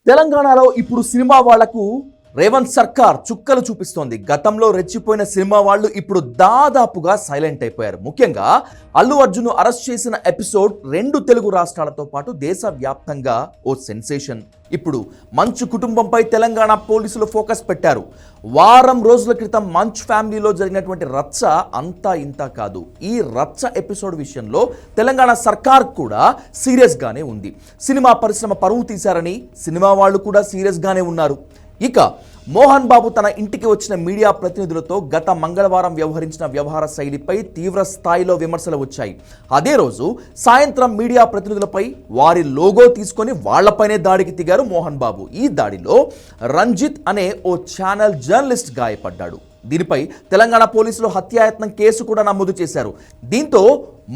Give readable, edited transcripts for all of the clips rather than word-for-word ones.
తెలంగాణలో ఇప్పుడు సినిమా వాళ్లకు రేవంత్ సర్కార్ చుక్కలు చూపిస్తోంది. గతంలో రెచ్చిపోయిన సినిమా వాళ్ళు ఇప్పుడు దాదాపుగా సైలెంట్ అయిపోయారు. ముఖ్యంగా అల్లు అర్జున్ అరెస్ట్ చేసిన ఎపిసోడ్ 2 తెలుగు రాష్ట్రాలతో పాటు దేశవ్యాప్తంగా ఓ సెన్సేషన్. ఇప్పుడు మంచు కుటుంబంపై తెలంగాణ పోలీసులు ఫోకస్ పెట్టారు. వారం రోజుల క్రితం మంచు ఫ్యామిలీలో జరిగినటువంటి రచ్చ అంతా ఇంతా కాదు. ఈ రచ్చ ఎపిసోడ్ విషయంలో తెలంగాణ సర్కార్ కూడా సీరియస్గానే ఉంది. సినిమా పరిశ్రమ పరువు తీశారని సినిమా వాళ్ళు కూడా సీరియస్గానే ఉన్నారు. ఇక మోహన్ బాబు తన ఇంటికి వచ్చిన మీడియా ప్రతినిధులతో గత మంగళవారం వ్యవహరించిన వ్యవహార శైలిపై తీవ్ర స్థాయిలో విమర్శలు వచ్చాయి. అదే రోజు సాయంత్రం మీడియా ప్రతినిధులపై వారి లోగో తీసుకొని వాళ్లపైనే దాడికి దిగారు మోహన్ బాబు. ఈ దాడిలో రంజిత్ అనే ఓ ఛానల్ జర్నలిస్ట్ గాయపడ్డాడు. దీనిపై తెలంగాణ పోలీసులు హత్యాయత్నం కేసు కూడా నమోదు చేశారు. దీంతో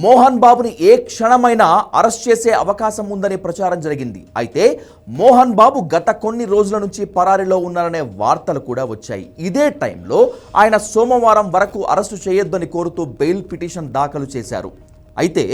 మోహన్ బాబుని ఏ క్షణమైనా అరెస్ట్ చేసే అవకాశం ఉందనే ప్రచారం జరిగింది. అయితే మోహన్ బాబు గత కొన్ని రోజుల నుంచి పరారీలో ఉన్నారనే వార్తలు కూడా వచ్చాయి. ఇదే టైంలో ఆయన సోమవారం వరకు అరెస్టు చేయొద్దని కోరుతూ బెయిల్ పిటిషన్ దాఖలు చేశారు. అయితే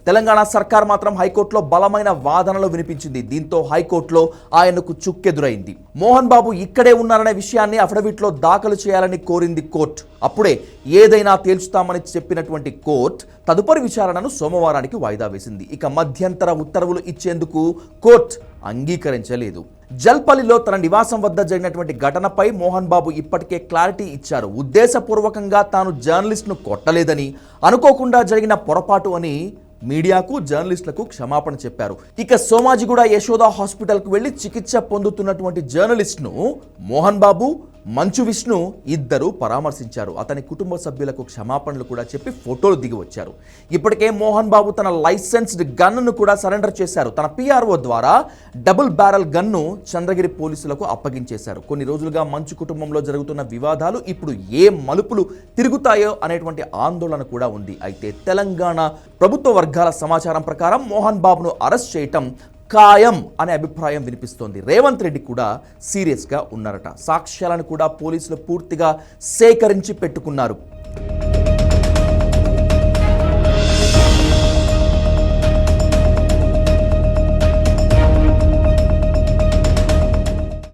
తెలంగాణ సర్కార్ మాత్రం హైకోర్టులో బలమైన వాదనలు వినిపించింది. దీంతో హైకోర్టులో ఆయనకు చుక్కెదురైంది. మోహన్ బాబు ఇక్కడే ఉన్నారనే విషయాన్ని అఫిడవిట్లో దాఖలు చేయాలని కోరింది కోర్టు. అప్పుడే ఏదైనా తేల్చుతామని చెప్పినటువంటి కోర్టు తదుపరి విచారణను సోమవారానికి వాయిదా వేసింది. ఇక మధ్యంతర ఉత్తర్వులు ఇచ్చేందుకు కోర్టు అంగీకరించలేదు. జల్పల్లిలో తన నివాసం వద్ద జరిగినటువంటి ఘటనపై మోహన్ బాబు ఇప్పటికే క్లారిటీ ఇచ్చారు. ఉద్దేశపూర్వకంగా తాను జర్నలిస్ట్ను కొట్టలేదని, అనుకోకుండా జరిగిన పొరపాటు అని మీడియాకు జర్నలిస్టులకు క్షమాపణ చెప్పారు. ఇక సోమాజిగూడ యశోద హాస్పిటల్కు వెళ్లి చికిత్స పొందుతున్నటువంటి జర్నలిస్ట్ను మోహన్ బాబు, మంచు విష్ణు ఇద్దరు పరామర్శించారు. అతని కుటుంబ సభ్యులకు క్షమాపణలు కూడా చెప్పి ఫోటోలు దిగి వచ్చారు. ఇప్పటికే మోహన్ బాబు తన లైసెన్స్డ్ గన్ను కూడా సరెండర్ చేశారు. తన పిఆర్ఓ ద్వారా డబుల్ బ్యారల్ గన్ను చంద్రగిరి పోలీసులకు అప్పగించేశారు. కొన్ని రోజులుగా మంచు కుటుంబంలో జరుగుతున్న వివాదాలు ఇప్పుడు ఏ మలుపులు తిరుగుతాయో అనేటువంటి ఆందోళన కూడా ఉంది. అయితే తెలంగాణ ప్రభుత్వ వర్గాల సమాచారం ప్రకారం మోహన్ బాబును అరెస్ట్ చేయటం ఖాయం అనే అభిప్రాయం వినిపిస్తోంది. రేవంత్ రెడ్డి కూడా సీరియస్గా ఉన్నారట. సాక్ష్యాలను కూడా పోలీసులు పూర్తిగా సేకరించి పెట్టుకున్నారు.